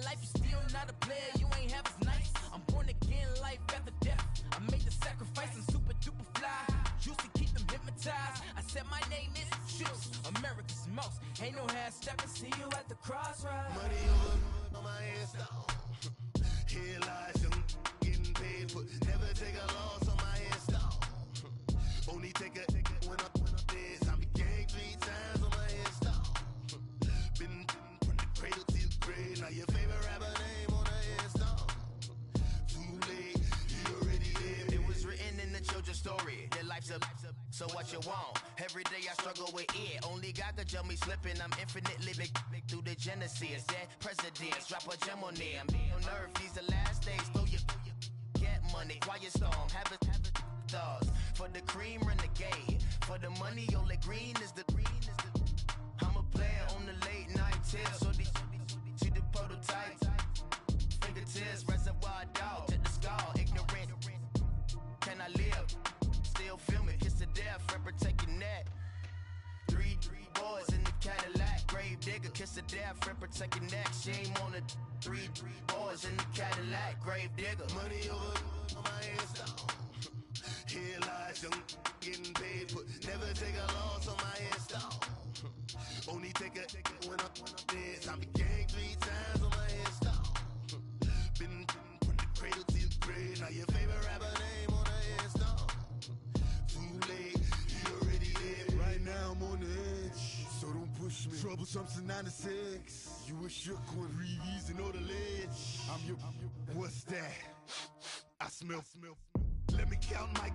life, you still not a player, you ain't half as nice. I'm born again, life after death. I made the sacrifice, I'm super duper fly. Used to keep them hypnotized. I said my name is Juice, America's most. Ain't no half stepping, see you at the crossroads. Money over on my hairstyle. Here lies young, getting paid, but never take a loss on my hairstyle. Only take a when I'm dead. I be gang 3 times on my hairstyle. Been from the cradle to the grave. Now your favorite rapper name on the hairstyle. Too late, you already lived. It was written in the children's story. Their life's a so what you want? Every day I struggle with it. Only God could tell me slipping. I'm infinitely big through the genesis. Dead presidents, drop a gem on them. On earth, these the last days. Throw your get money, quiet storm. Have a stars for the cream renegade. For the money, only green is the. I'm a player on the late night tips. So they see the prototype. Fingertips, reservoir dog. Check the skull, ignorant. Can I live? Still film it, kiss to death, rep protect your neck. Three boys in the Cadillac, grave digger, kiss to death, rep protect your neck. Shame on the three boys in the Cadillac, grave digger. Money over on my hairstyle. Here lies young, getting paid, but never take a loss on my hairstyle. Only take a when I'm dead. I be gang 3 times on my hairstyle. Been from the cradle to the grave. Now your favorite rapper name on the hairstyle. Too late, you already lived. Right now I'm on the edge, so don't push me. Troublesome to 9 to 6. You a shook one, Reeves and all the ledge. I'm your, what's that? I smell. Let me count my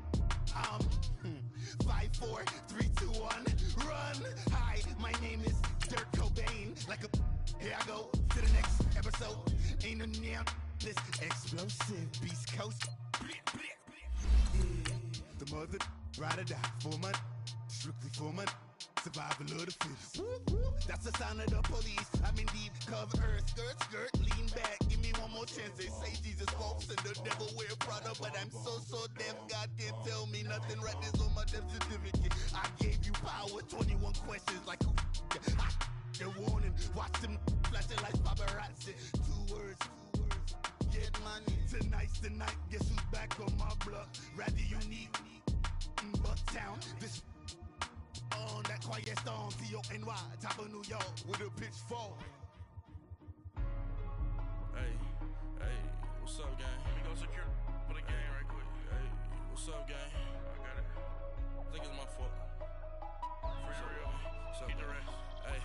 5, 4, 3, 2, 1, run. Hi, my name is Dirk Cobain. Like a, here I go to the next episode. Ain't no damn this explosive Beast Coast. The mother ride or die for my strictly for my survival of the fittest. That's the sound of the police. I'm in deep cover earth, skirt, lean back. Give me one more chance. They say Jesus walks and the devil wear Prada, but I'm so deaf. God can't tell me nothing. Right this on my death certificate. I gave you power. 21 questions like who? They're warning. Watch them flashing like paparazzi. 2 words. Get money. Tonight's the night. Guess who's back on my block? Rather unique. Bucktown. This on that quiet storm, T-O-N-Y, top of New York with a pitchfork. Hey, what's up, gang? Let me go secure for the gang right quick. Hey, what's up, gang? I got it. I think it's my fault. For real. What's up, hey,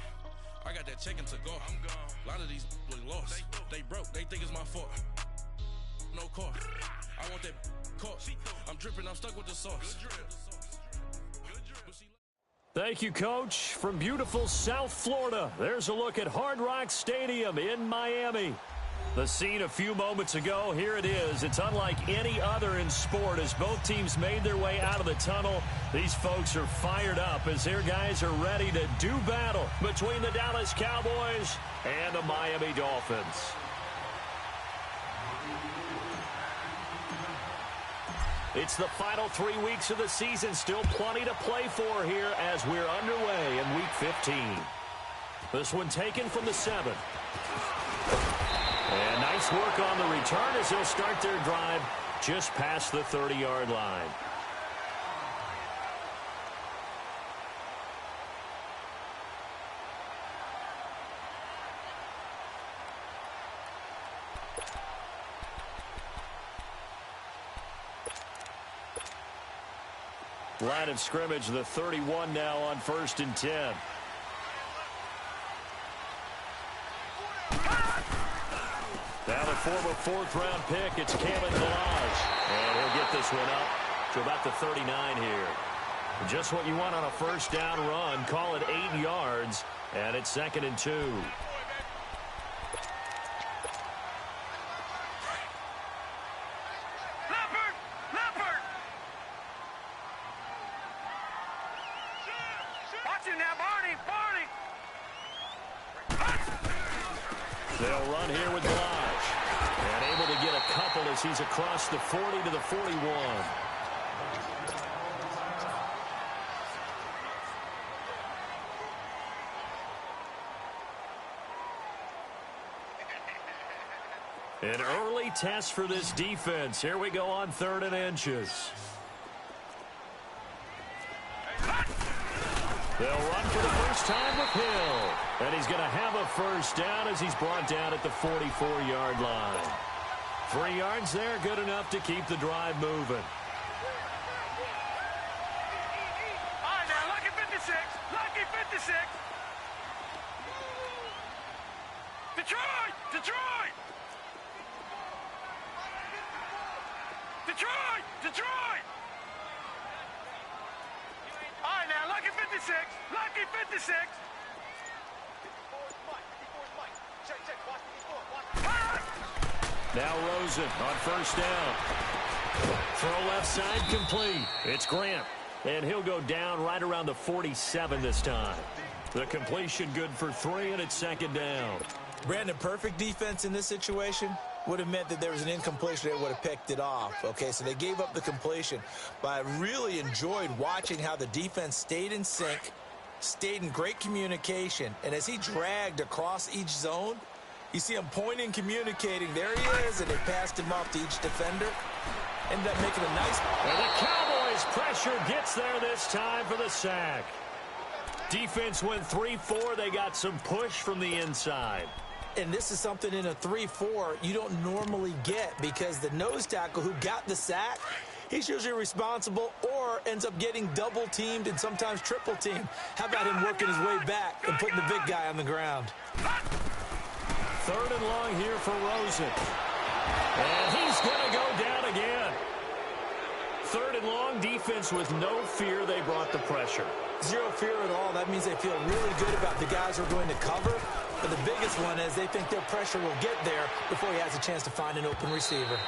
I got that chicken to go. I'm gone. A lot of these look lost. They broke. They think it's my fault. No car. I want that caught. I'm dripping. I'm stuck with the sauce. Good drip. Thank you, Coach. From beautiful South Florida, there's a look at Hard Rock Stadium in Miami. The scene a few moments ago, here it is. It's unlike any other in sport as both teams made their way out of the tunnel. These folks are fired up as their guys are ready to do battle between the Dallas Cowboys and the Miami Dolphins. It's the final 3 weeks of the season. Still plenty to play for here as we're underway in Week 15. This one taken from the 7. And nice work on the return as they'll start their drive just past the 30-yard line. Line of scrimmage, the 31 now on 1st and 10. Now the former 4th-round pick, it's Cameron Delage. And he'll get this one up to about the 39 here. Just what you want on a first down run. Call it 8 yards, and it's 2nd and 2. They'll run here with Delage. And able to get a couple as he's across the 40 to the 41. An early test for this defense. Here we go on 3rd and inches. They'll run for the first time with Hill. And he's going to have a first down as he's brought down at the 44-yard line. 3 yards there, good enough to keep the drive moving. All right, now, lucky 56. Lucky 56. Detroit! Detroit! Detroit! Detroit! All right, now, lucky 56. Lucky 56. Now Rosen on first down. Throw left side complete. It's Grant. And he'll go down right around the 47 this time. The completion good for 3, and it's 2nd down. Brandon, perfect defense in this situation would have meant that there was an incompletion. They would have picked it off. Okay, so they gave up the completion. But I really enjoyed watching how the defense stayed in sync, stayed in great communication. And as he dragged across each zone, you see him pointing, communicating. There he is, and they passed him off to each defender. Ended up making a nice... And the Cowboys' pressure gets there this time for the sack. Defense went 3-4. They got some push from the inside. And this is something in a 3-4 you don't normally get, because the nose tackle who got the sack, he's usually responsible or ends up getting double-teamed and sometimes triple-teamed. How about him working his way back and putting the big guy on the ground? 3rd and long here for Rosen. And he's going to go down again. 3rd and long, defense with no fear. They brought the pressure. Zero fear at all. That means they feel really good about the guys who are going to cover. But the biggest one is they think their pressure will get there before he has a chance to find an open receiver.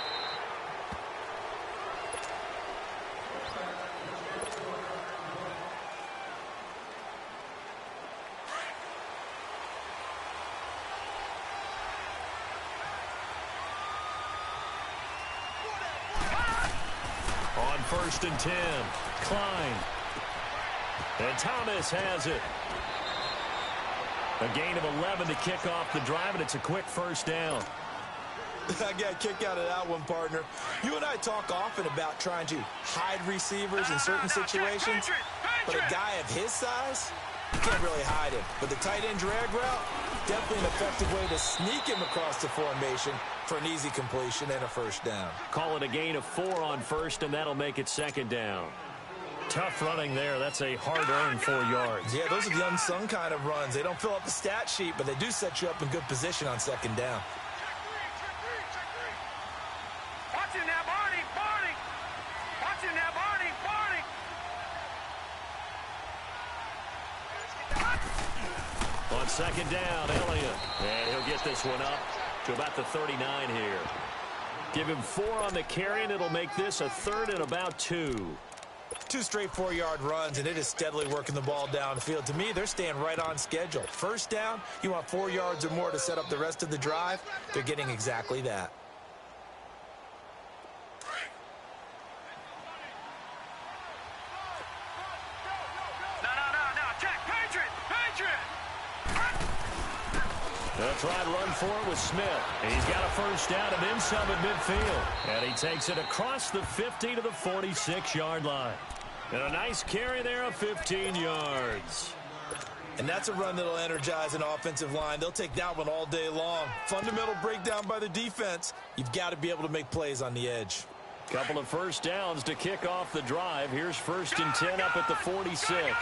On 1st and 10, Klein. And Thomas has it. A gain of 11 to kick off the drive, and it's a quick first down. I got a kick out of that one, partner. You and I talk often about trying to hide receivers in certain situations, but a guy of his size, you can't really hide him. But the tight end drag route, definitely an effective way to sneak him across the formation for an easy completion and a first down. Call it a gain of 4 on 1st, and that'll make it 2nd down. Tough running there. That's a hard-earned 4 yards. Yeah, those are the unsung kind of runs. They don't fill up the stat sheet, but they do set you up in good position on 2nd down. Watch him now, Barney! Barney! Watch him now, Barney! Barney! On 2nd down, Elliott. And he'll get this one up to about the 39 here. Give him 4 on the carry, and it'll make this a 3rd and about 2. 2 straight 4-yard runs, and it is steadily working the ball downfield. To me, they're staying right on schedule. First down, you want 4 yards or more to set up the rest of the drive. They're getting exactly that. No, check, Patriot! They'll try to run for it with Smith. He's got a first down and then some at midfield. And he takes it across the 50 to the 46-yard line. And a nice carry there of 15 yards. And that's a run that'll energize an offensive line. They'll take that one all day long. Fundamental breakdown by the defense. You've got to be able to make plays on the edge. Couple of first downs to kick off the drive. Here's 1st and 10 up at the 46. Watch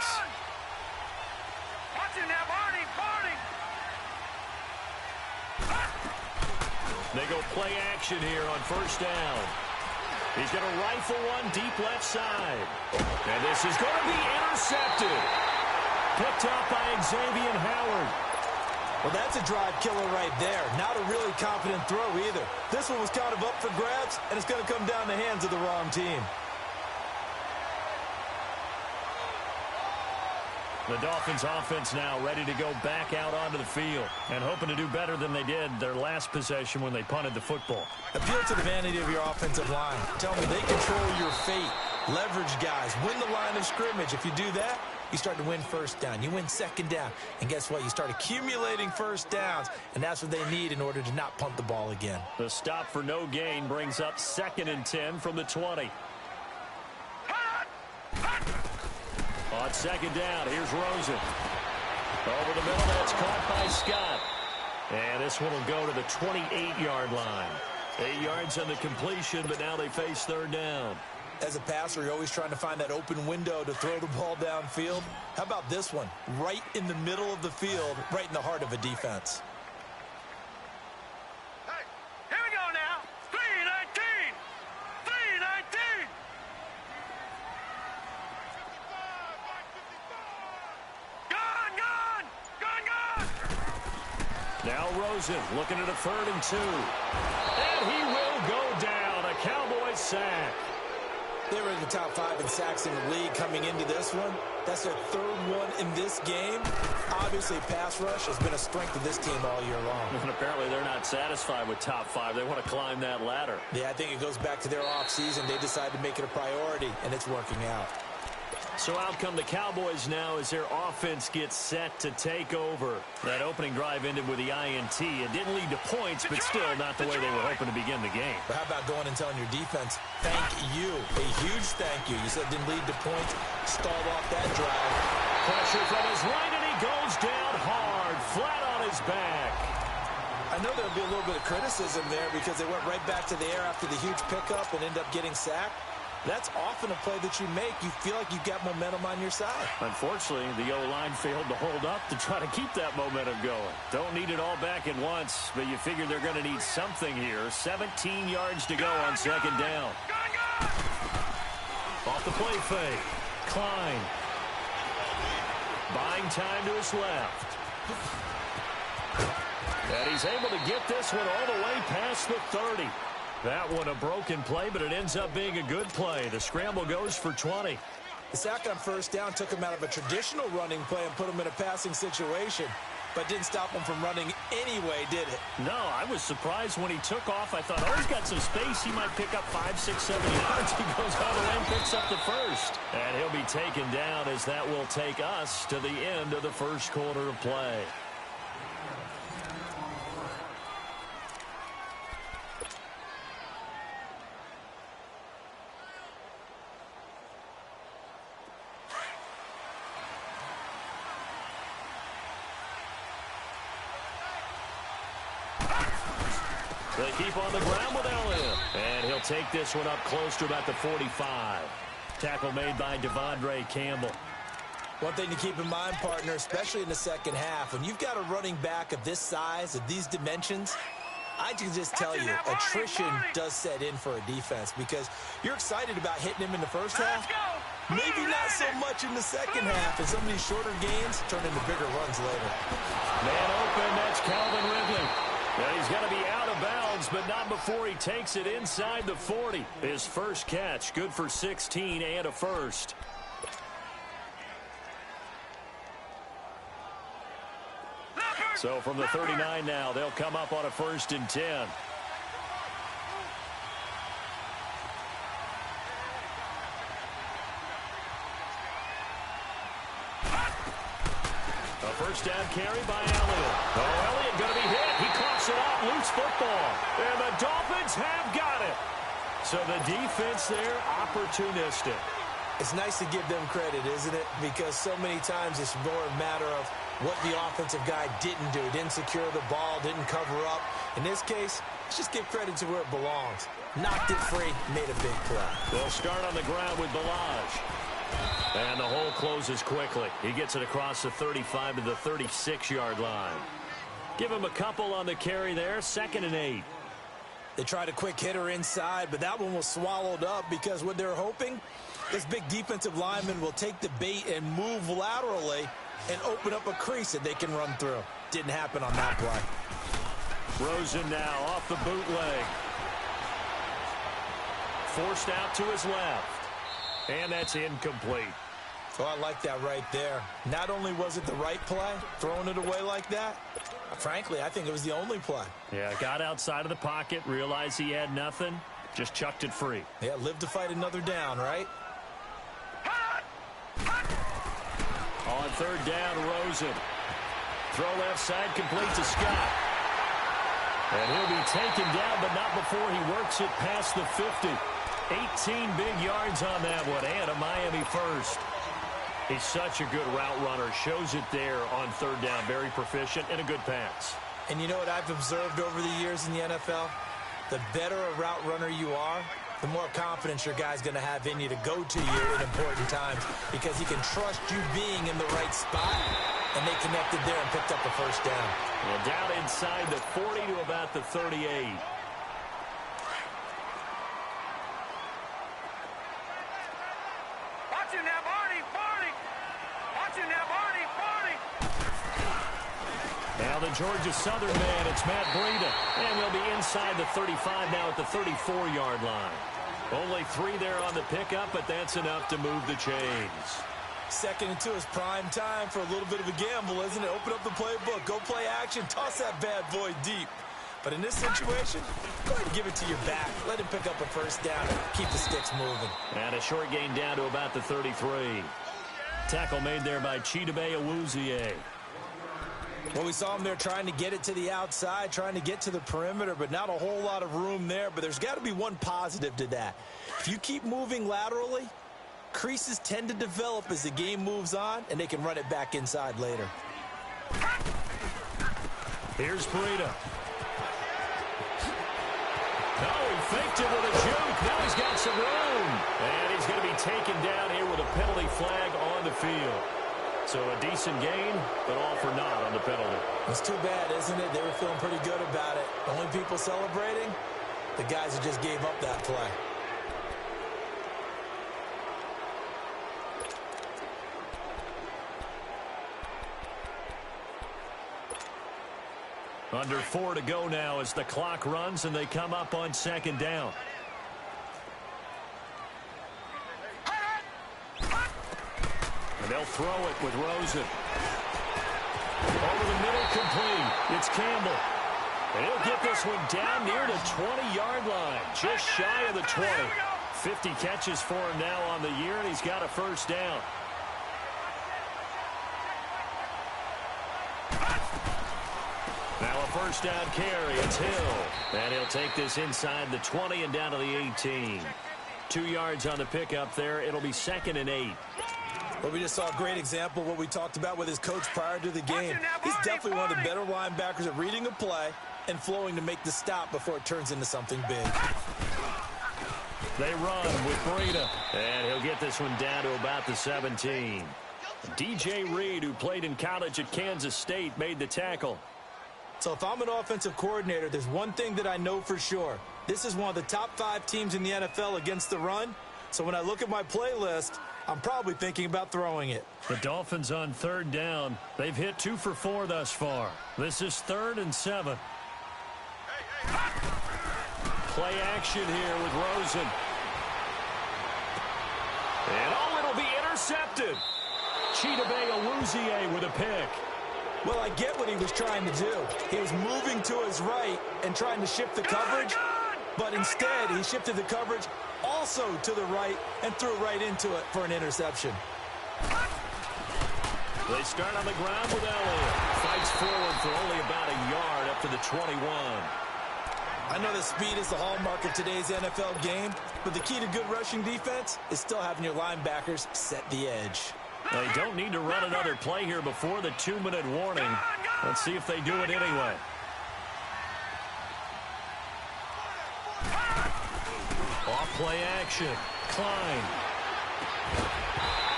him now, Barney! They go play action here on 1st down. He's going to rifle one deep left side. And this is going to be intercepted. Picked up by Xavier Howard. Well, that's a drive killer right there. Not a really confident throw either. This one was kind of up for grabs, and it's going to come down the hands of the wrong team. The Dolphins offense now ready to go back out onto the field and hoping to do better than they did their last possession when they punted the football. Appeal to the vanity of your offensive line. Tell me they control your fate. Leverage guys. Win the line of scrimmage. If you do that, you start to win first down. You win second down. And guess what? You start accumulating first downs, and that's what they need in order to not punt the ball again. The stop for no gain brings up 2nd and 10 from the 20. On 2nd down, here's Rosen. Over the middle, that's caught by Scott. And this one will go to the 28-yard line. 8 yards on the completion, but now they face 3rd down. As a passer, you're always trying to find that open window to throw the ball downfield. How about this one? Right in the middle of the field, right in the heart of a defense. Hey, here we go now. 3-19. 3-19. Now Rosen looking at a 3rd and 2. And he will go down. A Cowboys sack. They were in the top 5 in sacks in the league coming into this one. That's their 3rd one in this game. Obviously, pass rush has been a strength of this team all year long. And apparently they're not satisfied with top 5. They want to climb that ladder. Yeah, I think it goes back to their offseason. They decided to make it a priority, and it's working out. So out come the Cowboys now as their offense gets set to take over. That opening drive ended with the INT. It didn't lead to points, but still not the way they were hoping to begin the game. But how about going and telling your defense, thank you, a huge thank you. You said it didn't lead to points, stalled off that drive. Pressure from his right, and he goes down hard, flat on his back. I know there'll be a little bit of criticism there because they went right back to the air after the huge pickup and ended up getting sacked. That's often a play that you make. You feel like you've got momentum on your side. Unfortunately, the O-line failed to hold up to try to keep that momentum going. Don't need it all back at once, but you figure they're going to need something here. 17 yards to go on 2nd down. Off the play fake. Klein. Buying time to his left. And he's able to get this one all the way past the 30. That one a broken play, but it ends up being a good play. The scramble goes for 20. The sack on 1st down took him out of a traditional running play and put him in a passing situation, but didn't stop him from running anyway, did it? No, I was surprised when he took off. I thought, oh, he's got some space. He might pick up 5, 6, 7 yards. He goes all the way and picks up the 1st. And he'll be taken down as that will take us to the end of the 1st quarter of play. They keep on the ground with Elliott. And he'll take this one up close to about the 45. Tackle made by Devondre Campbell. One thing to keep in mind, partner, especially in the 2nd half, when you've got a running back of this size, of these dimensions, I can just tell you, attrition does set in for a defense because you're excited about hitting him in the 1st half. Maybe not so much in the 2nd half, and some of these shorter gains turn into bigger runs later. Man open, that's Calvin Ridley. Now he's got to be out of bounds, but not before he takes it inside the 40. His 1st catch, good for 16 and a 1st. So from the 39 now, they'll come up on a 1st and 10. A 1st down carry by Elliott. Oh, Elliott going to be hit. He coughs it up. Loose football. And the Dolphins have got it. So the defense there, opportunistic. It's nice to give them credit, isn't it? Because so many times it's more a matter of what the offensive guy didn't do. Didn't secure the ball, didn't cover up. In this case, let's just give credit to where it belongs. Knocked it free, made a big play. They'll start on the ground with Balaj. And the hole closes quickly. He gets it across the 35 to the 36-yard line. Give him a couple on the carry there. 2nd and 8. They tried a quick hitter inside, but that one was swallowed up because what they're hoping, this big defensive lineman will take the bait and move laterally and open up a crease that they can run through. Didn't happen on that play. Rosen now off the bootleg. Forced out to his left. And that's incomplete. Oh, I like that right there. Not only was it the right play, throwing it away like that, frankly, I think it was the only play. Yeah, got outside of the pocket, realized he had nothing, just chucked it free. Yeah, live to fight another down, right? third down, Rosen. Throw left side, complete to Scott. And he'll be taken down, but not before he works it past the 50. 18 big yards on that one, and a Miami first. He's such a good route runner. Shows it there on third down. Very proficient and a good pass. And you know what I've observed over the years in the NFL? The better a route runner you are, the more confidence your guy's going to have in you to go to you in important times because he can trust you being in the right spot. And they connected there and picked up the first down. Well, down inside the 40 to about the 38. Now the Georgia Southern man, it's Matt Breida. And he'll be inside the 35 now at the 34-yard line. Only 3 there on the pickup, but that's enough to move the chains. 2nd and 2 is prime time for a little bit of a gamble, isn't it? Open up the playbook, go play action, toss that bad boy deep. But in this situation, go ahead and give it to your back. Let him pick up a first down. Keep the sticks moving. And a short gain down to about the 33. Tackle made there by Chidobe Awuzie. Well, we saw him there trying to get it to the outside, trying to get to the perimeter, but not a whole lot of room there. But there's got to be one positive to that. If you keep moving laterally, creases tend to develop as the game moves on, and they can run it back inside later. Here's Breida. Oh, he faked it with a juke. Now he's got some room. And he's going to be taken down here with a penalty flag on the field. So a decent gain, but all for naught on the penalty. It's too bad, isn't it? They were feeling pretty good about it. The only people celebrating, the guys who just gave up that play. Under 4 to go now as the clock runs and they come up on 2nd down. And they'll throw it with Rosen. Over the middle, complete. It's Campbell. And he'll get this one down near the 20-yard line. Just shy of the 20. 50 catches for him now on the year, and he's got a first down. Now a first down carry. It's Hill. And he'll take this inside the 20 and down to the 18. 2 yards on the pickup there. It'll be 2nd and 8. Well, we just saw a great example of what we talked about with his coach prior to the game. He's definitely one of the better linebackers at reading a play and flowing to make the stop before it turns into something big. They run with Breida. And he'll get this one down to about the 17. DJ Reed, who played in college at Kansas State, made the tackle. So if I'm an offensive coordinator, there's one thing that I know for sure. This is one of the top 5 teams in the NFL against the run. So when I look at my playlist, I'm probably thinking about throwing it. The Dolphins on 3rd down. They've hit 2 for 4 thus far. This is 3rd and 7. Play action here with Rosen. And it'll be intercepted. Chidobe Awuzie with a pick. Well, I get what he was trying to do. He was moving to his right and trying to shift the coverage, but instead he shifted the coverage also to the right and threw right into it for an interception. They start on the ground with Elliott. Fights forward for only about a yard up to the 21. I know that speed is the hallmark of today's NFL game, but the key to good rushing defense is still having your linebackers set the edge. They don't need to run another play here before the 2-minute warning. Let's see if they do it anyway. Off play action. Klein.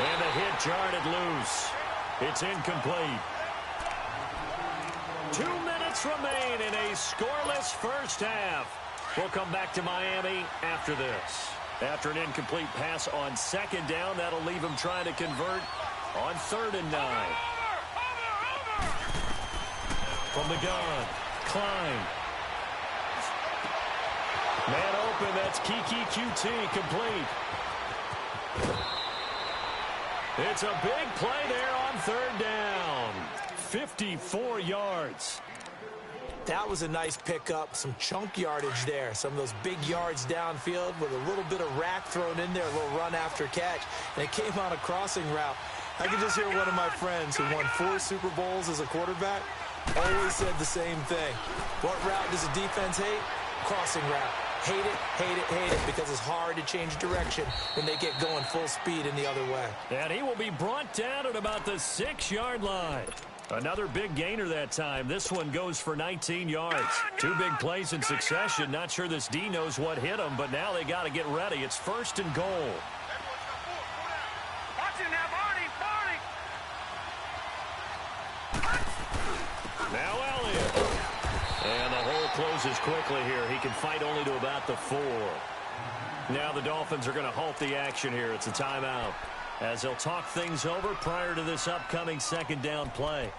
And the hit jarred it loose. It's incomplete. 2 minutes remain in a scoreless first half. We'll come back to Miami after this. After an incomplete pass on 2nd down, that'll leave him trying to convert on 3rd and 9. From the gun, Klein. Man open, that's Kiki QT, complete. It's a big play there on 3rd down. 54 yards. That was a nice pickup, some chunk yardage there. Some of those big yards downfield with a little bit of rack thrown in there, a little run after catch. And it came on a crossing route. I can just hear one of my friends who won 4 Super Bowls as a quarterback always said the same thing. What route does a defense hate? Crossing route. Hate it, hate it, hate it, because it's hard to change direction when they get going full speed in the other way. And he will be brought down at about the 6-yard line. Another big gainer that time. This one goes for 19 yards. 2 big plays in succession. Not sure this D knows what hit him, but now they got to get ready. It's 1st and goal. Watch it now, Barney, Barney. Now Elliott. And the hole closes quickly here. He can fight only to about the 4. Now the Dolphins are going to halt the action here. It's a timeout, as they'll talk things over prior to this upcoming 2nd down play.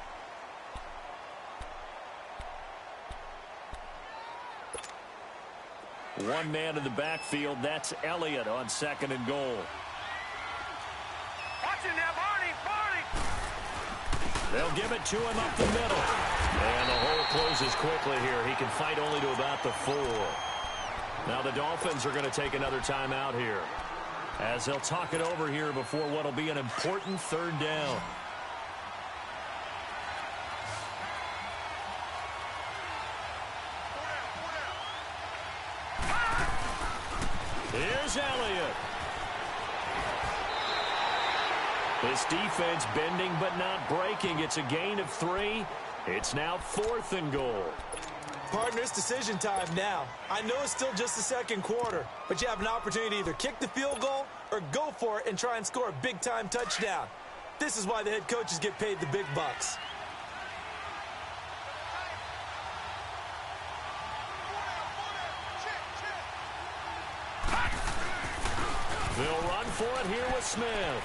One man in the backfield. That's Elliott on 2nd and goal. Watch it now, Barney, Barney. They'll give it to him up the middle. And the hole closes quickly here. He can fight only to about the 4. Now the Dolphins are going to take another timeout here, as they'll talk it over here before what will be an important 3rd down. Here's Elliott. This defense bending but not breaking. It's a gain of 3. It's now 4th and goal. Partners, decision time now. I know it's still just the 2nd quarter, but you have an opportunity to either kick the field goal or go for it and try and score a big-time touchdown. This is why the head coaches get paid the big bucks. They'll run for it here with Smith.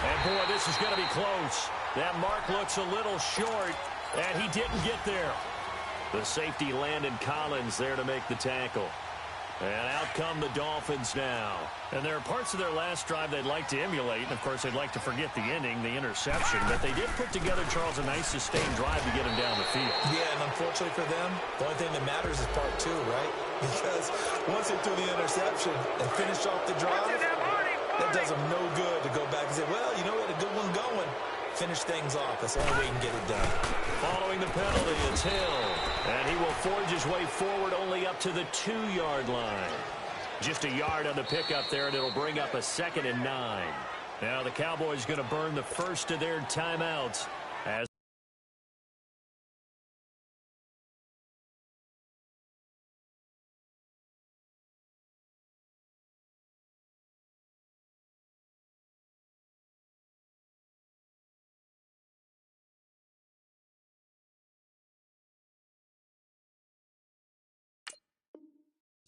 And, boy, this is going to be close. That mark looks a little short, and he didn't get there. The safety, Landon Collins, there to make the tackle. And out come the Dolphins now. And there are parts of their last drive they'd like to emulate. And, of course, they'd like to forget the ending, the interception. But they did put together, Charles, a nice sustained drive to get him down the field. Yeah, and unfortunately for them, the only thing that matters is part 2, right? Because once they threw the interception and finished off the drive, that does them no good to go back and say, well, you know, we had a good one going. Finish things off. That's the only way you can get it done. Following the penalty, it's Hill. And he will forge his way forward only up to the 2-yard line. Just a yard on the pickup there, and it'll bring up a 2nd and 9. Now the Cowboys going to burn the first of their timeouts as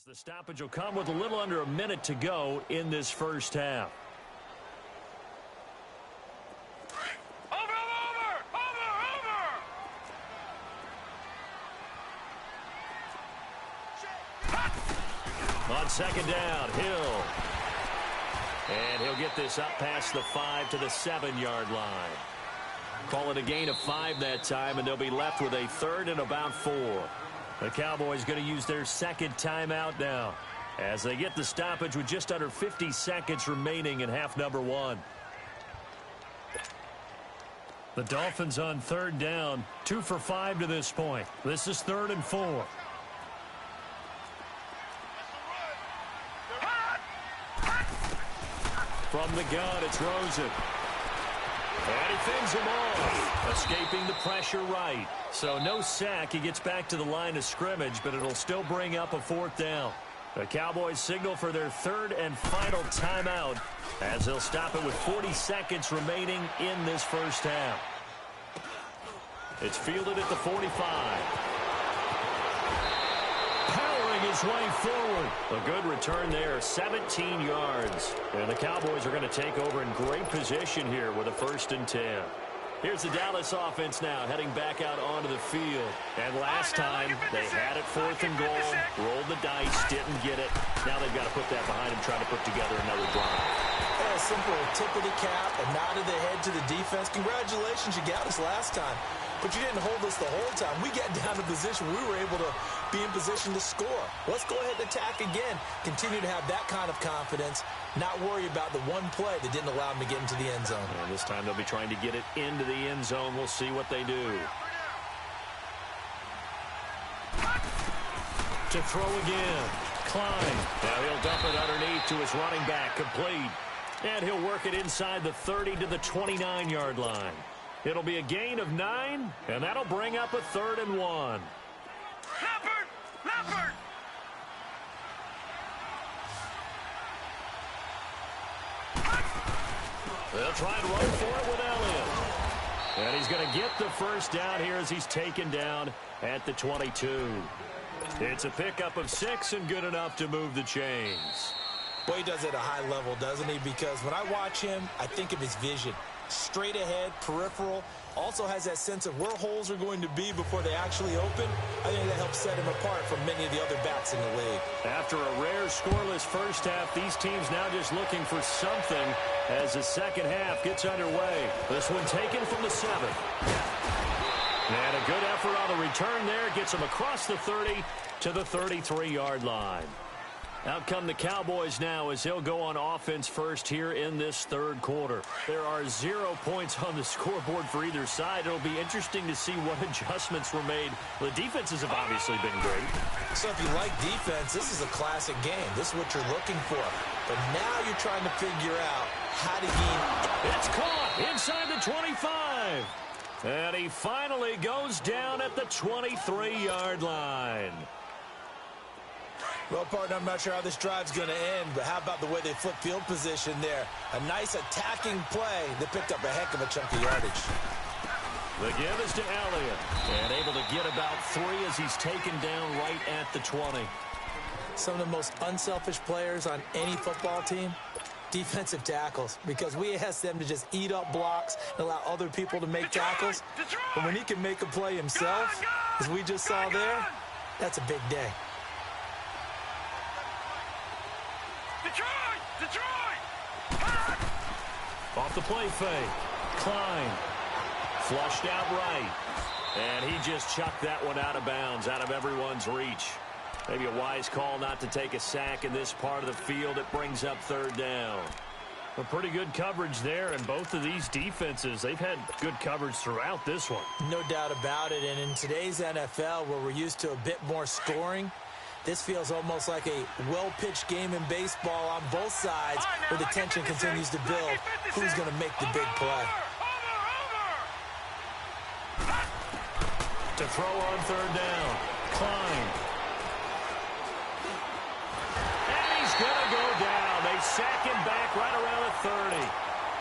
the stoppage will come with a little under a minute to go in this first half. On 2nd down, Hill. And he'll get this up past the 5 to the 7-yard line. Call it a gain of 5 that time, and they'll be left with a 3rd and about 4. The Cowboys going to use their 2nd timeout now, as they get the stoppage with just under 50 seconds remaining in half number 1. The Dolphins on 3rd down, 2 for 5 to this point. This is 3rd and 4. From the gun, it's Rosen. And he fends him off, escaping the pressure right. So no sack. He gets back to the line of scrimmage, but it'll still bring up a 4th down. The Cowboys signal for their 3rd and final timeout, as they'll stop it with 40 seconds remaining in this first half. It's fielded at the 45. Powering his way forward. A good return there, 17 yards. And the Cowboys are going to take over in great position here with a 1st and 10. Here's the Dallas offense now, heading back out onto the field. And last time, they had it 4th and goal, rolled the dice, didn't get it. Now they've got to put that behind them, trying to put together another drive. A simple tip of the cap, a nod of the head to the defense. Congratulations, you got us last time. But you didn't hold us the whole time. We got down to the position where we were able to be in position to score. Let's go ahead and attack again. Continue to have that kind of confidence, not worry about the one play that didn't allow them to get into the end zone. And this time they'll be trying to get it into the end zone. We'll see what they do. To throw again. Klein. Now he'll dump it underneath to his running back. Complete. And he'll work it inside the 30 to the 29-yard line. It'll be a gain of 9, and that'll bring up a 3rd and 1. Leopard! They'll try and run for it with Elliott. And he's going to get the first down here as he's taken down at the 22. It's a pickup of 6 and good enough to move the chains. Boy, he does it at a high level, doesn't he? Because when I watch him, I think of his vision. Straight ahead, peripheral, also has that sense of where holes are going to be before they actually open. I think that helps set him apart from many of the other backs in the league. After a rare scoreless first half, these teams now just looking for something as the second half gets underway. This one taken from the 7. And a good effort on the return there. Gets him across the 30 to the 33-yard line. Out come the Cowboys now as they'll go on offense first here in this third quarter. There are 0 points on the scoreboard for either side. It'll be interesting to see what adjustments were made. The defenses have obviously been great. So if you like defense, this is a classic game. This is what you're looking for. But now you're trying to figure out how to gain. It's caught inside the 25. And he finally goes down at the 23-yard line. Well, partner, I'm not sure how this drive's going to end, but how about the way they flip field position there? A nice attacking play that picked up a heck of a chunk of yardage. The give is to Elliott, and able to get about 3 as he's taken down right at the 20. Some of the most unselfish players on any football team, defensive tackles, because we ask them to just eat up blocks and allow other people to make tackles. But when he can make a play himself, as we just saw there, that's a big day. Detroit! Off the play fake. Klein. Flushed out right. And he just chucked that one out of bounds, out of everyone's reach. Maybe a wise call not to take a sack in this part of the field. It brings up 3rd down. A pretty good coverage there, and both of these defenses, they've had good coverage throughout this one. No doubt about it, and in today's NFL, where we're used to a bit more scoring, this feels almost like a well-pitched game in baseball on both sides, where the tension continues to build. Who's going to make the big play? To throw on 3rd down. Klein. And he's going to go down. They sack him back right around the 30.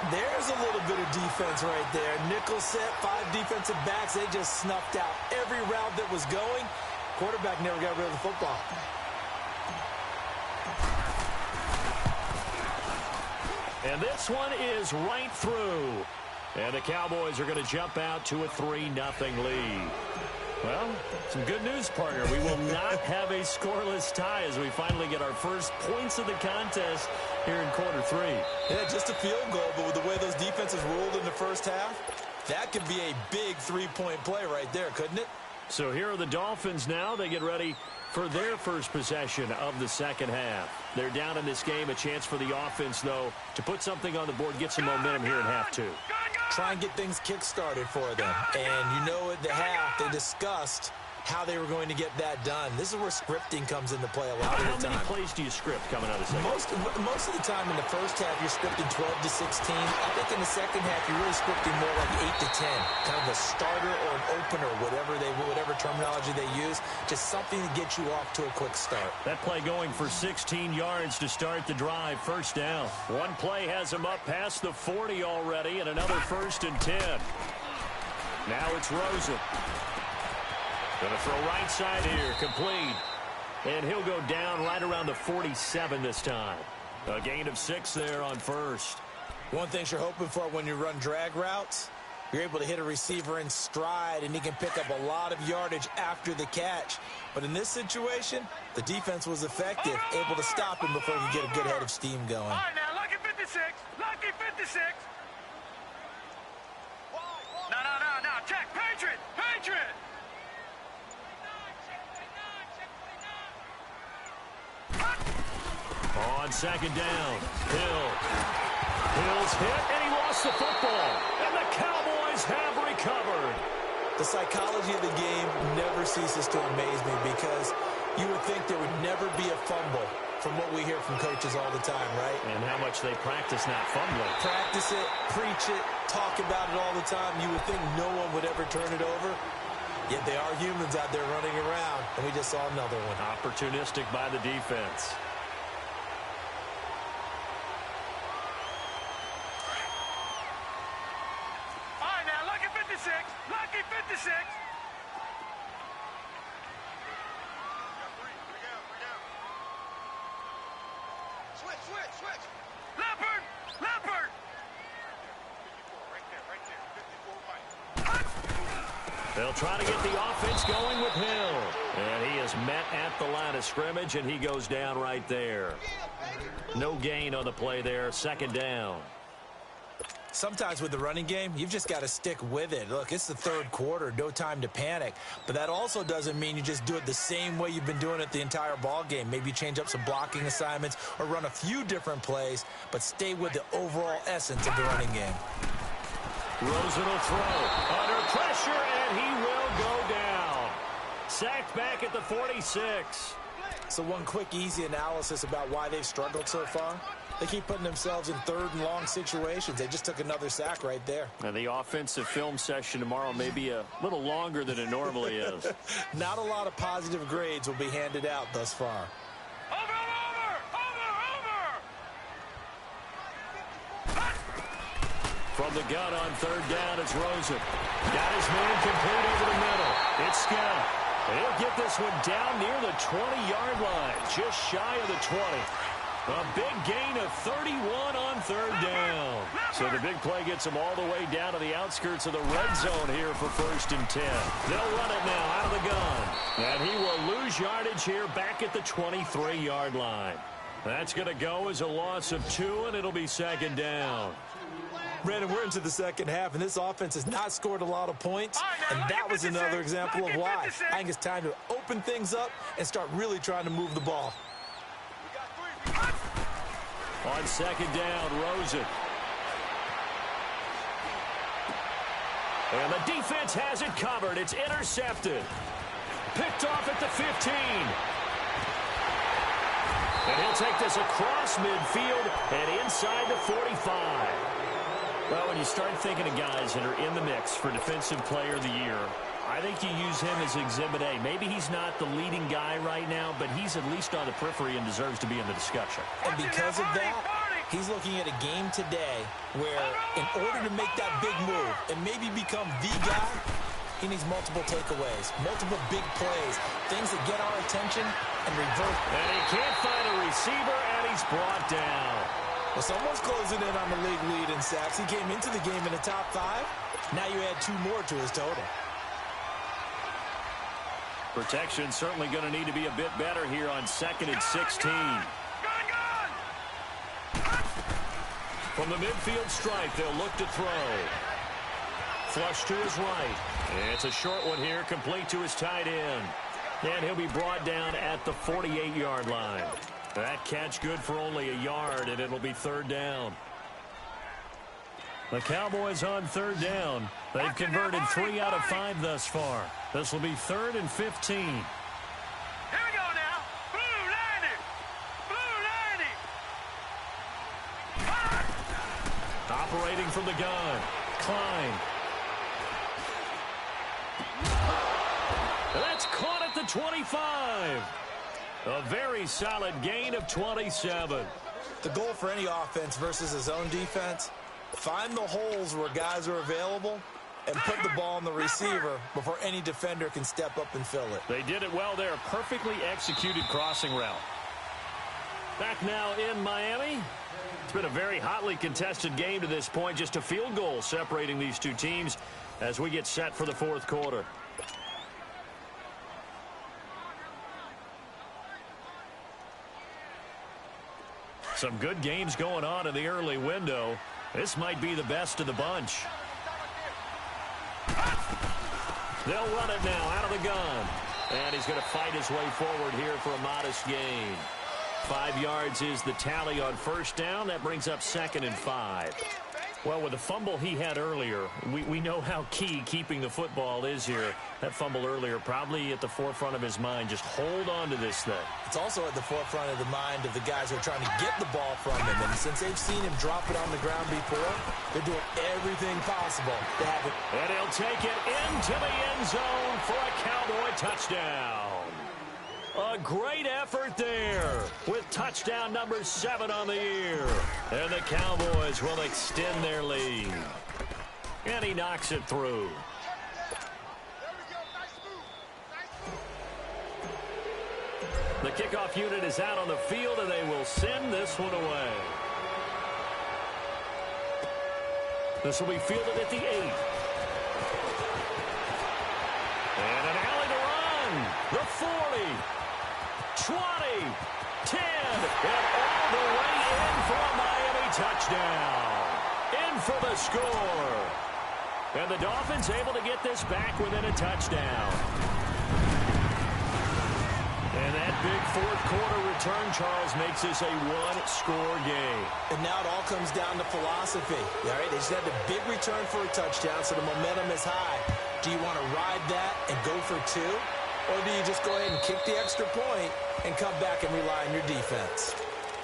There's a little bit of defense right there. Nickel set, 5 defensive backs. They just snuffed out every route that was going. Quarterback never got rid of the football. And this one is right through. And the Cowboys are going to jump out to a 3-0 lead. Well, some good news, partner. We will not have a scoreless tie as we finally get our first points of the contest here in quarter 3. Yeah, just a field goal, but with the way those defenses rolled in the first half, that could be a big 3-point play right there, couldn't it? So here are the Dolphins now. They get ready for their first possession of the second half. They're down in this game. A chance for the offense, though, to put something on the board, get some momentum here in half 2. Try and get things kick-started for them. And you know at the half, they discussed how they were going to get that done. This is where scripting comes into play a lot of the time. How many plays do you script coming out of the second? Most of the time in the first half, you're scripting 12 to 16. I think in the second half, you're really scripting more like 8 to 10. Kind of a starter or an opener, whatever terminology they use. Just something to get you off to a quick start. That play going for 16 yards to start the drive. First down. One play has him up past the 40 already, and another 1st and 10. Now it's Rosen. Going to throw right side here, complete. And he'll go down right around the 47 this time. A gain of 6 there on 1st. One thing you're hoping for when you run drag routes, you're able to hit a receiver in stride, and he can pick up a lot of yardage after the catch. But in this situation, the defense was effective, able to stop him before he could get a good head of steam going. All right, now, lucky 56. Lucky 56. No. Check. Patriot. On second down, Hill's hit, and he lost the football. And the Cowboys have recovered. The psychology of the game never ceases to amaze me because you would think there would never be a fumble from what we hear from coaches all the time, right? And how much they practice not fumbling. Practice it, preach it, talk about it all the time. You would think no one would ever turn it over. Yet they are humans out there running around, and we just saw another one. Opportunistic by the defense. All right, now, lucky 56. Lucky 56. Switch. Leopard. They'll try to get the offense going with Hill. And he is met at the line of scrimmage, and he goes down right there. No gain on the play there. Second down. Sometimes with the running game, you've just got to stick with it. Look, it's the third quarter, no time to panic. But that also doesn't mean you just do it the same way you've been doing it the entire ball game. Maybe you change up some blocking assignments or run a few different plays, but stay with the overall essence of the running game. Rosen will throw. Under pressure, and he will go down. Sacked back at the 46. So one quick, easy analysis about why they've struggled so far. They keep putting themselves in third and long situations. They just took another sack right there. And the offensive film session tomorrow may be a little longer than it normally is. Not a lot of positive grades will be handed out thus far. Over. From the gun on third down, it's Rosen. Got his man complete over the middle. It's Scott. He'll get this one down near the 20-yard line, just shy of the 20. A big gain of 31 on third down. So the big play gets him all the way down to the outskirts of the red zone here for 1st and 10. They'll run it now out of the gun. And he will lose yardage here back at the 23-yard line. That's going to go as a loss of 2, and it'll be second down. Brandon, we're into the second half, and this offense has not scored a lot of points, and that was another example of why. I think it's time to open things up and start really trying to move the ball. On second down, Rosen. And the defense has it covered. It's intercepted. Picked off at the 15. And he'll take this across midfield and inside the 45. Well, when you start thinking of guys that are in the mix for Defensive Player of the Year, I think you use him as Exhibit A. Maybe he's not the leading guy right now, but he's at least on the periphery and deserves to be in the discussion. And because of that, he's looking at a game today where in order to make that big move and maybe become the guy, he needs multiple takeaways, multiple big plays, things that get our attention and revert. And he can't find a receiver, and he's brought down. Well, someone's closing in on the league lead in sacks. He came into the game in the top 5. Now you add 2 more to his total. Protection certainly going to need to be a bit better here on 2nd and 16. From the midfield stripe, they'll look to throw. Flush to his right. It's a short one here, complete to his tight end. And he'll be brought down at the 48-yard line. That catch good for only a yard, and it'll be third down. The Cowboys on third down. They've converted 3 out of 5 thus far. This will be 3rd and 15. Here we go now. Blue 90. Operating from the gun. Klein. That's caught at the 25. A very solid gain of 27. The goal for any offense versus his own defense, find the holes where guys are available and put the ball on the receiver before any defender can step up and fill it. They did it well there. Perfectly executed crossing route. Back now in Miami. It's been a very hotly contested game to this point. Just a field goal separating these two teams as we get set for the 4th quarter. Some good games going on in the early window. This might be the best of the bunch. They'll run it now out of the gun. And he's going to fight his way forward here for a modest gain. 5 yards is the tally on first down. That brings up 2nd and 5. Well, with the fumble he had earlier, we know how key keeping the football is here. That fumble earlier probably at the forefront of his mind. Just hold on to this thing. It's also at the forefront of the mind of the guys who are trying to get the ball from him. And since they've seen him drop it on the ground before, they're doing everything possible to have it. And he'll take it into the end zone for a Cowboy touchdown. A great effort there with touchdown number 7 on the year. And the Cowboys will extend their lead. And he knocks it through. The kickoff unit is out on the field, and they will send this one away. This will be fielded at the 8. And an alley to run. The 40. 20, 10, and all the way in for a Miami touchdown. In for the score. And the Dolphins able to get this back within a touchdown. And that big fourth quarter return, Charles, makes this a one-score game. And now it all comes down to philosophy. All right, they just had a big return for a touchdown, so the momentum is high. Do you want to ride that and go for 2? Or do you just go ahead and kick the extra point and come back and rely on your defense?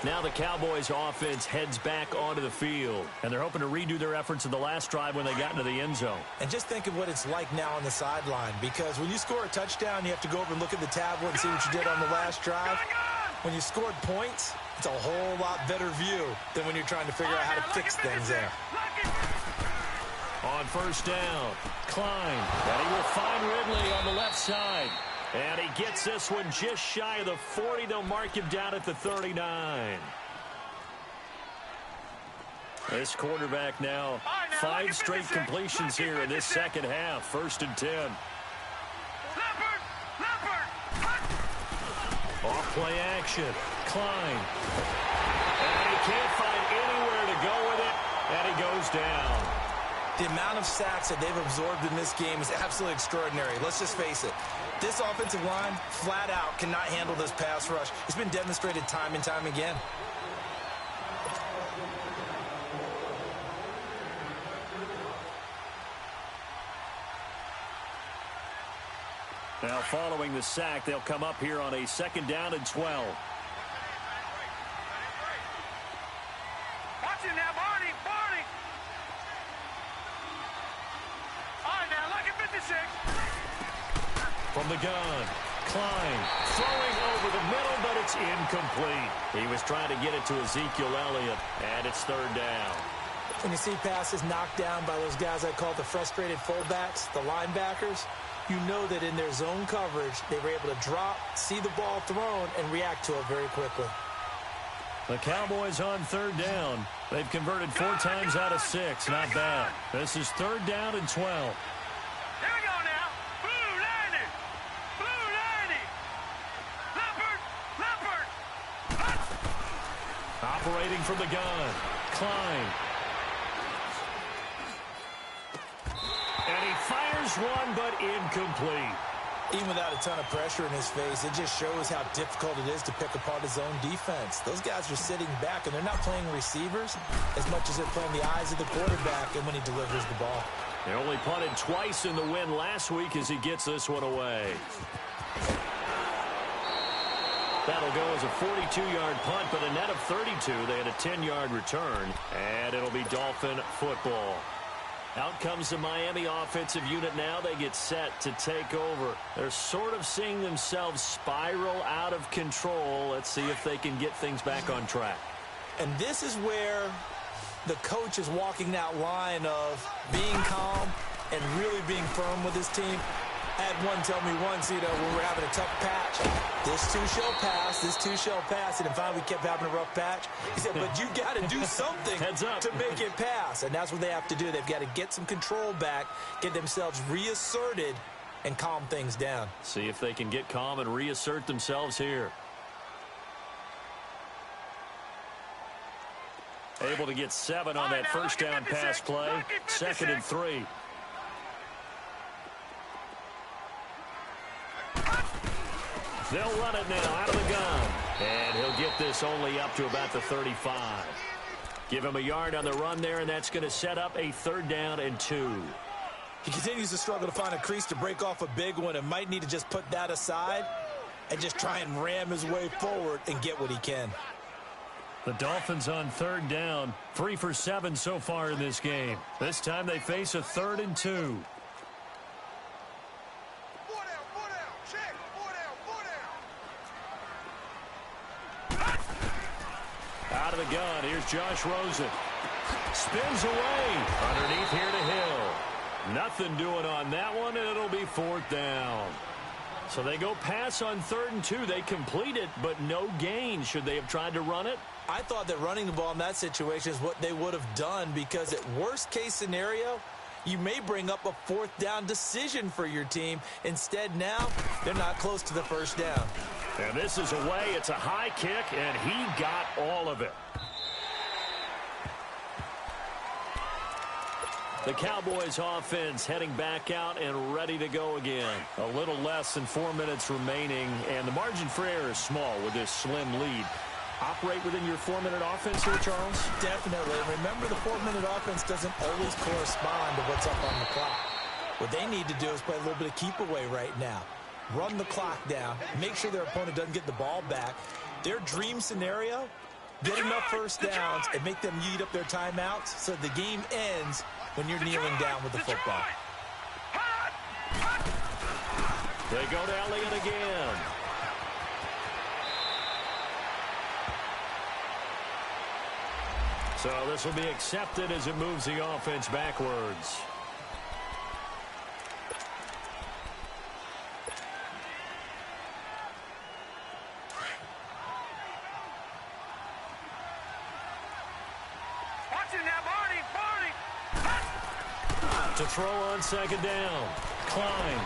Now the Cowboys offense heads back onto the field, and they're hoping to redo their efforts in the last drive when they got into the end zone. And just think of what it's like now on the sideline, because when you score a touchdown, you have to go over and look at the tablet and see what you did on the last drive. When you scored points, it's a whole lot better view than when you're trying to figure out how to fix things there. On first down, Klein, and he will find Ridley on the left side. And he gets this one just shy of the 40. They'll mark him down at the 39. This quarterback now 5 straight completions here in this second half. 1st and 10. Off play action. Klein. And he can't find anywhere to go with it. And he goes down. The amount of sacks that they've absorbed in this game is absolutely extraordinary. Let's just face it. This offensive line, flat out, cannot handle this pass rush. It's been demonstrated time and time again. Now, following the sack, they'll come up here on a 2nd down and 12. Watch it now, Barney. All right, now, look at 56. From the gun, Klein throwing over the middle, but it's incomplete. He was trying to get it to Ezekiel Elliott, and it's 3rd down. When you see passes knocked down by those guys I call the frustrated fullbacks, the linebackers, you know that in their zone coverage, they were able to drop, see the ball thrown, and react to it very quickly. The Cowboys on 3rd down. They've converted 4 times out of 6. Not bad. This is 3rd down and 12. Here we go now. Blue 90. Blue 90. Leopard. Operating from the gun. Klein. And he fires one, but incomplete. Even without a ton of pressure in his face, it just shows how difficult it is to pick apart his own defense. Those guys are sitting back, and they're not playing receivers as much as they're playing the eyes of the quarterback and when he delivers the ball. They only punted twice in the win last week as he gets this one away. That'll go as a 42-yard punt, but a net of 32. They had a 10-yard return, and it'll be Dolphin football. Out comes the Miami offensive unit now. They get set to take over. They're sort of seeing themselves spiral out of control. Let's see if they can get things back on track. And this is where the coach is walking that line of being calm and really being firm with his team. I had one tell me once, when we're having a tough patch, this too shall pass, this too shall pass. And finally we kept having a rough patch. He said, but you got to do something to make it pass. And that's what they have to do. They've got to get some control back, get themselves reasserted, and calm things down. See if they can get calm and reassert themselves here. Able to get 7 on that first down pass play. 2nd and 3. They'll run it now out of the gun. And he'll get this only up to about the 35. Give him a yard on the run there, and that's going to set up a 3rd down and 2. He continues to struggle to find a crease to break off a big one and might need to just put that aside and just try and ram his way forward and get what he can. The Dolphins on 3rd down, 3 for 7 so far in this game. This time they face a 3rd and 2. Out of the gun, here's Josh Rosen. Spins away. Underneath here to Hill. Nothing doing on that one, and it'll be 4th down. So they go pass on 3rd and 2. They complete it, but no gain. Should they have tried to run it? I thought that running the ball in that situation is what they would have done, because at worst case scenario, you may bring up a 4th down decision for your team. Instead, now they're not close to the 1st down. And this is away. It's a high kick, and he got all of it. The Cowboys offense heading back out and ready to go again. A little less than 4 minutes remaining, and the margin for error is small with this slim lead. Operate within your 4-minute offense here, Charles? Definitely. Remember, the 4-minute offense doesn't always correspond to what's up on the clock. What they need to do is play a little bit of keep away right now. Run the clock down. Make sure their opponent doesn't get the ball back. Their dream scenario, get enough 1st downs and make them eat up their timeouts so the game ends when you're kneeling down with the football. They go to Elliott again. So this will be accepted as it moves the offense backwards. To throw on 2nd down. Klein.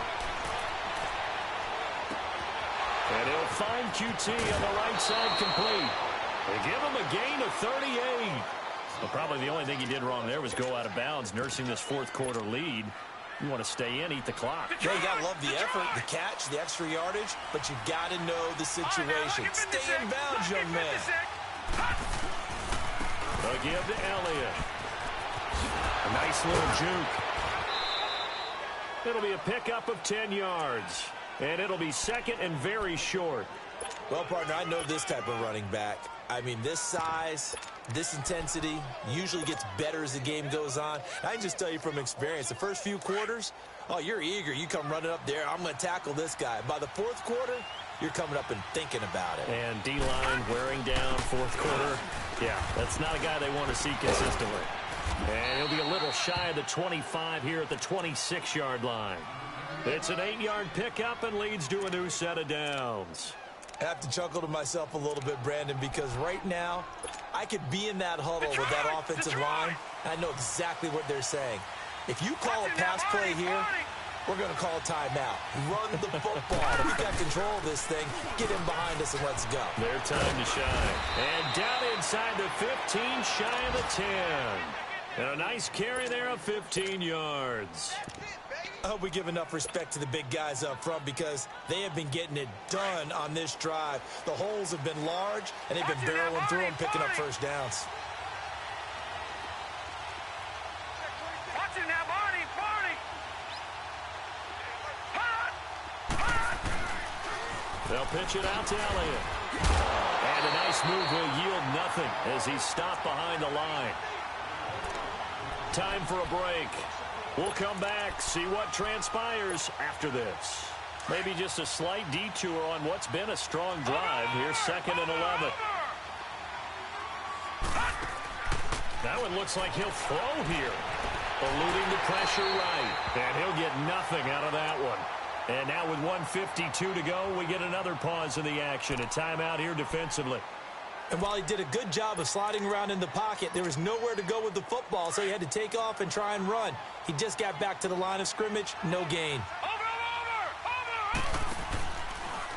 And he'll find QT on the right side complete. They give him a gain of 38. Well, probably the only thing he did wrong there was go out of bounds, nursing this 4th quarter lead. You want to stay in, eat the clock. Yeah, you got to love the effort, the catch, the extra yardage, but you got to know the situation. Stay in bounds, young man. They'll give to Elliott. A nice little juke. It'll be a pickup of 10 yards. And it'll be 2nd and very short. Well, partner, I know this type of running back. I mean, this size, this intensity usually gets better as the game goes on. I can just tell you from experience, the first few quarters, oh, you're eager. You come running up there, I'm going to tackle this guy. By the 4th quarter, you're coming up and thinking about it. And D-line wearing down 4th quarter. Yeah, that's not a guy they want to see consistently. And he'll be a little shy of the 25 here at the 26-yard line. It's an 8-yard pickup and leads to a new set of downs. I have to chuckle to myself a little bit, Brandon, because right now I could be in that huddle with that offensive line. I know exactly what they're saying. If you call a pass play here, we're going to call a timeout. Run the football. We got control of this thing. Get in behind us and let's go. Their time to shine. And down inside the 15, shy of the 10. And a nice carry there of 15 yards. I hope we give enough respect to the big guys up front because they have been getting it done on this drive. The holes have been large, and they've been barreling through them, picking up 1st downs. They'll pitch it out to Elliott. And a nice move will yield nothing as he's stopped behind the line. Time for a break. We'll come back, see what transpires after this. Maybe just a slight detour on what's been a strong drive. Here's 2nd and 11. That one looks like he'll throw here. Eluding the pressure right. And he'll get nothing out of that one. And now with 1:52 to go, we get another pause in the action. A timeout here defensively. And while he did a good job of sliding around in the pocket, there was nowhere to go with the football, so he had to take off and try and run. He just got back to the line of scrimmage, no gain.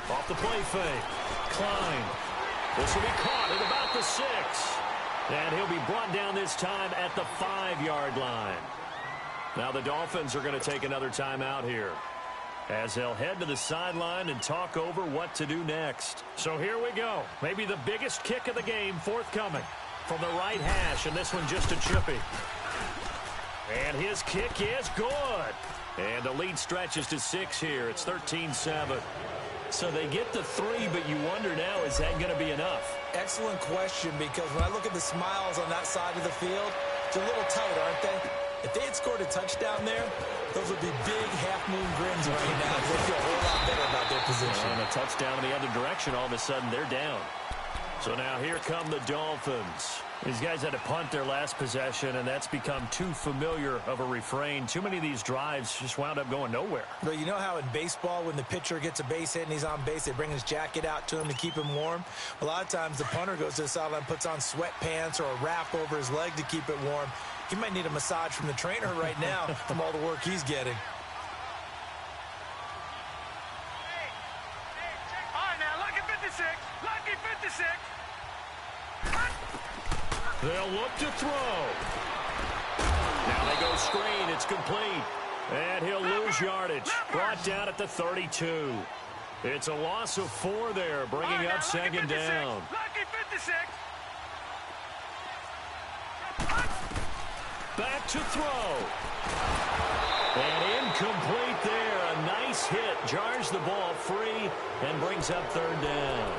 Off the play fake. Klein. This will be caught at about the 6. And he'll be brought down this time at the 5-yard line. Now the Dolphins are going to take another timeout here. as they'll head to the sideline and talk over what to do next. So here we go. Maybe the biggest kick of the game forthcoming from the right hash, and this one just a chippy. And his kick is good. And the lead stretches to 6 here. It's 13-7. So they get the 3, but you wonder now, is that going to be enough? Excellent question, because when I look at the smiles on that side of the field, it's a little tight, aren't they? If they had scored a touchdown there, those would be big half-moon grins right now. They feel a whole lot better about their position. And a touchdown in the other direction, all of a sudden they're down. So now here come the Dolphins. These guys had to punt their last possession, and that's become too familiar of a refrain. Too many of these drives just wound up going nowhere. But you know how in baseball, when the pitcher gets a base hit and he's on base, they bring his jacket out to him to keep him warm? A lot of times the punter goes to the sideline, puts on sweatpants or a wrap over his leg to keep it warm. He might need a massage from the trainer right now from all the work he's getting. All right, now, lucky 56. Lucky 56. They'll look to throw. Now they go screen. It's complete. And he'll lose yardage. Brought down at the 32. It's a loss of 4 there, bringing up second down. Lucky 56. Back to throw. And incomplete there. A nice hit. Jars the ball free and brings up third down.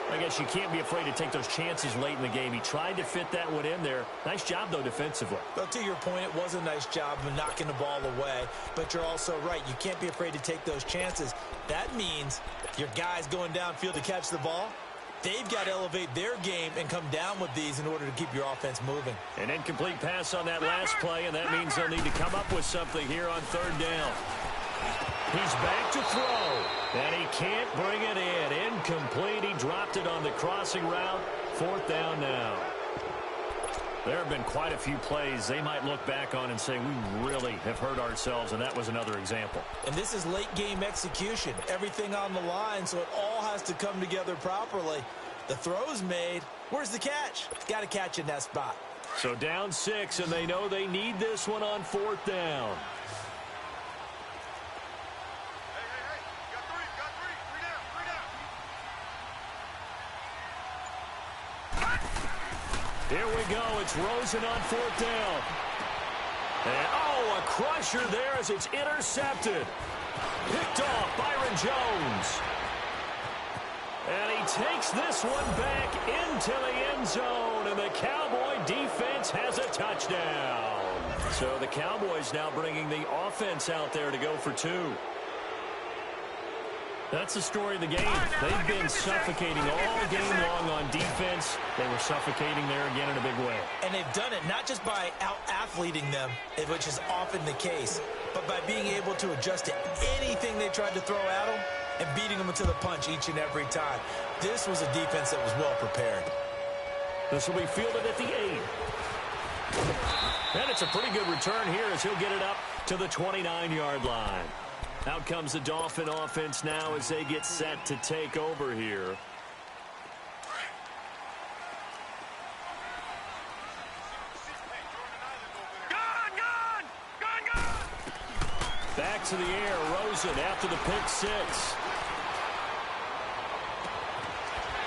I guess you can't be afraid to take those chances late in the game. He tried to fit that one in there. Nice job, though, defensively. Well, to your point, it was a nice job of knocking the ball away. But you're also right. You can't be afraid to take those chances. That means your guys going downfield to catch the ball, they've got to elevate their game and come down with these in order to keep your offense moving. An incomplete pass on that last play, and that means they'll need to come up with something here on third down. He's back to throw, and he can't bring it in. Incomplete. He dropped it on the crossing route. Fourth down now. There have been quite a few plays they might look back on and say, we really have hurt ourselves, and that was another example. And this is late game execution. Everything on the line, so it all has to come together properly. The throw's made. Where's the catch? Got to catch in that spot. So down 6, and they know they need this one on fourth down. Here we go. It's Rosen on fourth down. And, oh, a crusher there as it's intercepted. Picked off Byron Jones. And he takes this one back into the end zone. And the Cowboy defense has a touchdown. So the Cowboys now bringing the offense out there to go for 2. That's the story of the game. They've been suffocating all game long on defense. They were suffocating there again in a big way. And they've done it not just by out-athleting them, which is often the case, but by being able to adjust to anything they tried to throw at them and beating them to the punch each and every time. This was a defense that was well prepared. This will be fielded at the 8. And it's a pretty good return here as he'll get it up to the 29-yard line. Out comes the Dolphin offense now as they get set to take over here. Gone! Back to the air, Rosen after the pick 6.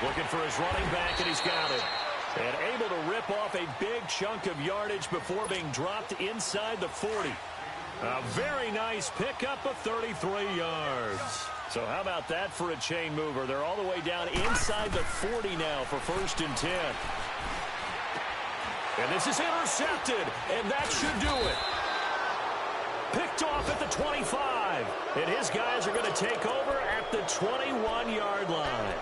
Looking for his running back, and he's got it. And able to rip off a big chunk of yardage before being dropped inside the 40. A very nice pickup of 33 yards. So how about that for a chain mover? They're all the way down inside the 40 now for 1st and 10. And this is intercepted, and that should do it. Picked off at the 25. And his guys are going to take over at the 21-yard line.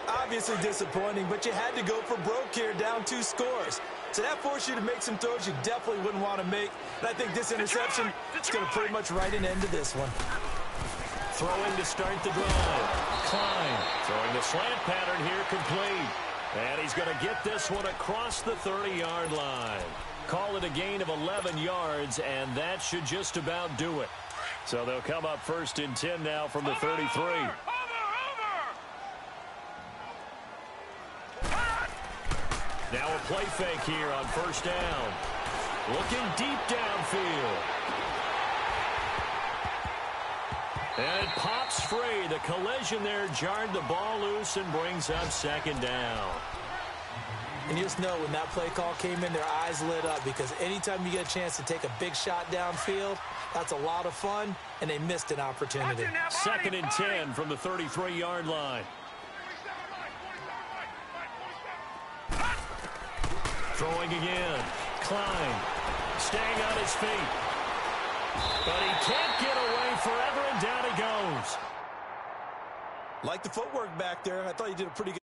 Obviously disappointing, but you had to go for broke here, down 2 scores. So that forced you to make some throws you definitely wouldn't want to make. And I think this interception is going to pretty much write an end to this one. Throwing to start the drive. Klein throwing the slant pattern here complete. And he's going to get this one across the 30-yard line. Call it a gain of 11 yards, and that should just about do it. So they'll come up 1st and 10 now from the 33. Now a play fake here on 1st down. Looking deep downfield. And it pops free. The collision there jarred the ball loose and brings up second down. And you just know when that play call came in, their eyes lit up, because anytime you get a chance to take a big shot downfield, that's a lot of fun, and they missed an opportunity. Second and 10 from the 33-yard line. Throwing again. Klein staying on his feet. But he can't get away forever, and down he goes. Like the footwork back there. I thought he did a pretty good